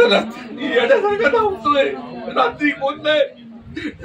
येण्यासारखा धावतोय, रात्री कोण नाही।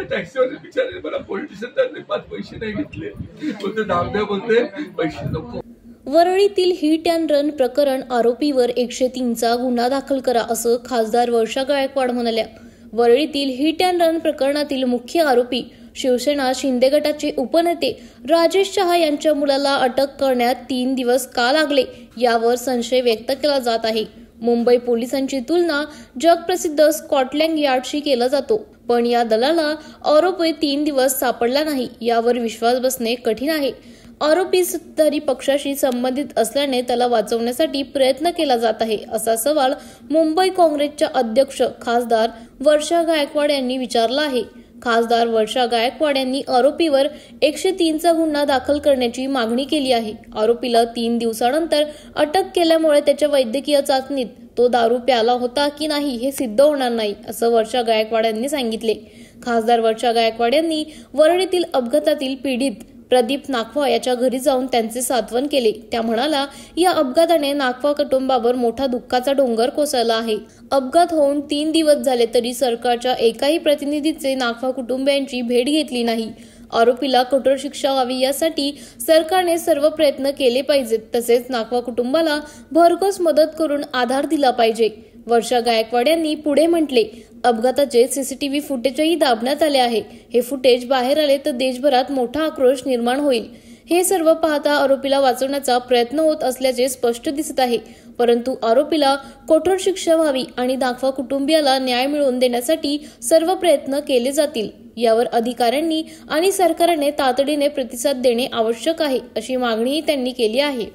टॅक्सीवर बिचारे मला पोलिटिशियन त्यांनी 5 पैसे नाही घेतले, बोलते दामद्या, बोलते पैसे नको। वरळीतील हिट अँड रन प्रकरण आरोपीवर 103चा गुन्हा दाखल करा असं खासदार वर्षा गायकवाड म्हणाल्या। वरळीतील हिट अँड रन प्रकरणातील मुख्य आरोपी शिवसेना शिंदे गटाचे उपनेते राजेश शहा यांच्या मुलाला अटक करण्यात 3 दिवस का लागले यावर संशय व्यक्त केला जात आहे। मुंबई पोलिसांची तुलना जगप्रसिद्ध स्कॉटलँड यार्डशी केला जातो, पण या दलाला आरोपी 3 दिवस सापडला नाही यावर विश्वास बसणे कठीण आहे। आरोपी सत्ताधारी पक्षाशी संबंधित असल्याने त्याला वाचवण्यासाठी प्रयत्न केला जात आहे असा सवाल मुंबई काँग्रेसच्या अध्यक्ष खासदार वर्षा गायकवाड यांनी विचारला आहे। खासदार वर्षा गायकवाड यांनी आरोपीवर 103चा गुन्हा दाखल करण्याची मागणी केली आहे। आरोपीला 3 दिवसानंतर अटक केल्यामुळे त्याच्या वैद्यकीय चाचणीत तो दारू प्याला होता की नाही हे सिद्ध होणार नाही असं वर्षा गायकवाड यांनी सांगितले। खासदार वर्षा गायकवाड यांनी वरळीतील अपघातातील पीडित प्रदीप नाखवा याच्या घरी जाऊन त्यांचे सांत्वन केले। त्या म्हणाला, या अपघाताने नाखवा कुटुंबावर मोठा दुःखाचा डोंगर कोसळला आहे। अपघात होऊन 3 दिवस झाले तरी सरकारच्या एकाही प्रतिनिधीचे नाखवा कुटुंबियांची भेट घेतली नाही। आरोपीला कठोर शिक्षा व्हावी यासाठी सरकारने सर्व प्रयत्न केले पाहिजेत, तसेच नाखवा कुटुंबाला भरघोस मदत करून आधार दिला पाहिजे। वर्षा गायकवाड यांनी पुढे म्हटले, अपघाताचे सीसीटीव्ही फुटेजही दाबण्यात आले आहे। हे फुटेज बाहेर आले तर देशभरात मोठा आक्रोश निर्माण होईल। हे सर्व पाहता आरोपीला वाचवण्याचा प्रयत्न होत असल्याचे स्पष्ट दिसत आहे, परंतु आरोपीला कठोर शिक्षा व्हावी आणि नाखवा कुटुंबियाला न्याय मिळवून देण्यासाठी सर्व प्रयत्न केले जातील। यावर अधिकाऱ्यांनी आणि सरकारने तातडीने प्रतिसाद देणे आवश्यक आहे अशी मागणीही त्यांनी केली आहे।